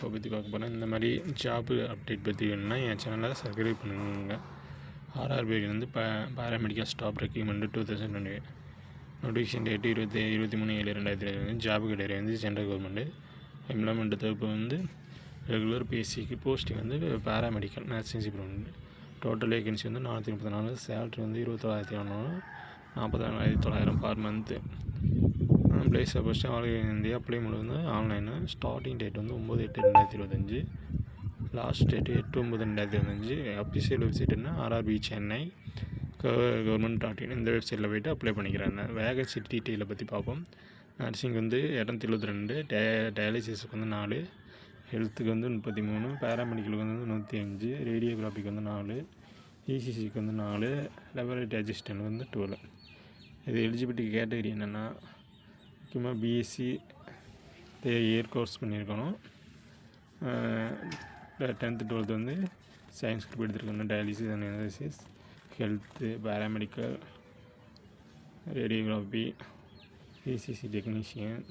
Info பற்றி பார்க்க போகிறேன். இந்த மாதிரி ஜாப்பு அப்டேட் பற்றி வேணும்னா என் சேனலை சப்ஸ்கிரைப் பண்ணுங்க. ஆர்ஆர்பிக்கு வந்து paramedical staff recruitment 2020 notification date 23/7/2020. Job category வந்து சென்ட்ரல் கவர்மெண்ட்டு. எம்ப்ளாய்மெண்ட் தரப்பு வந்து ரெகுலர் பேசிக்கு. போஸ்டிங் வந்து paramedical nursing superintendent. Total vacancy வந்து 434. சேலரி வந்து 29,400, 44,900 per month. Place first all India. Apply mode வந்து ஆன்லைனு. ஸ்டார்டிங் டேட் வந்து 9/8/2025. Last date 8/9/2025. அஃபிஷியல் வெப்சைட்னா RRB Chennai government.in. இந்த வெப்சைட்டில் போய்ட்டு அப்ளை பண்ணிக்கிறாங்க. வேகன்சி டீட்டெயிலை பற்றி பார்ப்போம். நர்சிங் வந்து 272, டயாலிசிஸுக்கு வந்து 4, ஹெல்த்துக்கு வந்து 33, பேராமெடிக்கலுக்கு வந்து 105, ரேடியோகிராஃபிக்கு வந்து 4, இசிசிக்கு வந்து 4, லெபரேட்டரி அசிஸ்டன்ட் வந்து 12. இது எலிஜிபிலிட்டி கேட்டகரி என்னென்னா முக்கியமாக பிஎஸ்சி இயர் கோர்ஸ் பண்ணியிருக்கணும். 10th 12th வந்து சயின்ஸ் குரூப் எடுத்துருக்கணும். Dialysis and analysis, health, paramedical, radiography, ECC technician,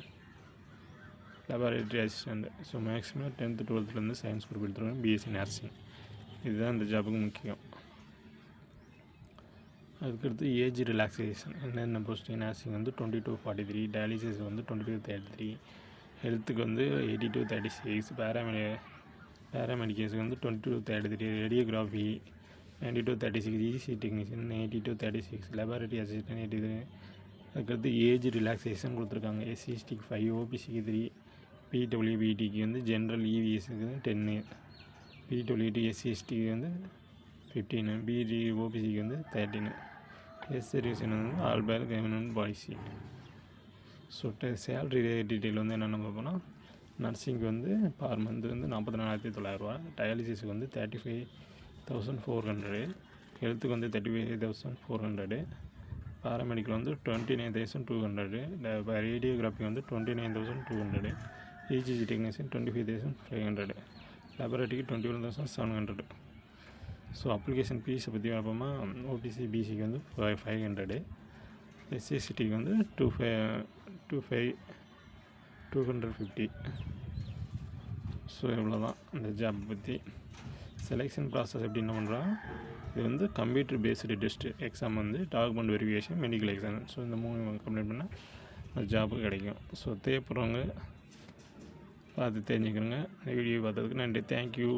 laboratory assistant. So maximum 10th 12th science group எடுத்துருக்கணும். பிஎஸ்சி நர்சிங் இதுதான் இந்த ஜாபுக்கு முக்கியம். அதுக்கடுத்து ஏஜ் ரிலாக்ஸேஷன் என்னென்ன போஸ்டிங். நர்சிங் வந்து 20 to 43, டயாலிசிஸ் வந்து 20 to 33, ஹெல்த்துக்கு வந்து 80 to 36, பேராமெடிக்கல்ஸுக்கு வந்து 20 to 33, radiography 90 to 36, ECC technician 80 to 36, laboratory assistant 80. அதுக்கடுத்து ஏஜ் ரிலாக்ஸேஷன் கொடுத்துருக்காங்க. எஸ்சிஎஸ்டிக்கு 5, ஓபிசிக்கு 3, பிடபிள்யூபிடிக்கு வந்து ஜென்ரல் இவிஎஸ்க்கு 10, பிடபிள்யூடி எஸ்சிஎஸ்டிக்கு வந்து 15, பிடி ஓபிசிக்கு வந்து 13. ரிசர்வேஷன் வந்து ஆல் பேர் government policy. So salary detail வந்து என்னென்ன பார்ப்போம்னா, நர்சிங்க்கு வந்து பர் மந்த் வந்து 44,900, டயாலிசிஸுக்கு வந்து 35,400, ஹெல்த்துக்கு வந்து 35,400, பேராமெடிக்கல் வந்து 29,200, ரேடியோகிராஃபி வந்து 29,200, இசிஜி டெக்னீஷியன் 25,500, லெபரேட்டரிக்கு 21,700. ஸோ அப்ளிகேஷன் ஃபீஸை பற்றி பார்ப்போமா. ஓபிசி பிசிக்கு வந்து 500, எஸ்சிஎஸ்டிக்கு வந்து 250. ஸோ இவ்வளோ தான் இந்த ஜாப் பற்றி. செலெக்ஷன் ப்ராசஸ் எப்படி என்ன பண்ணுறோம், இது வந்து கம்ப்யூட்டர் பேஸ்டு டெஸ்ட்டு எக்ஸாம் வந்து document verification, medical exam. So இந்த 3 கம்ப்ளீட் பண்ணால் அந்த ஜாப்பு கிடைக்கும். ஸோ தேவைப்படுறவங்க பார்த்து தெரிஞ்சுக்கிறோங்க. இந்த வீடியோ பார்த்ததுக்கு நன்றி. தேங்க்யூ.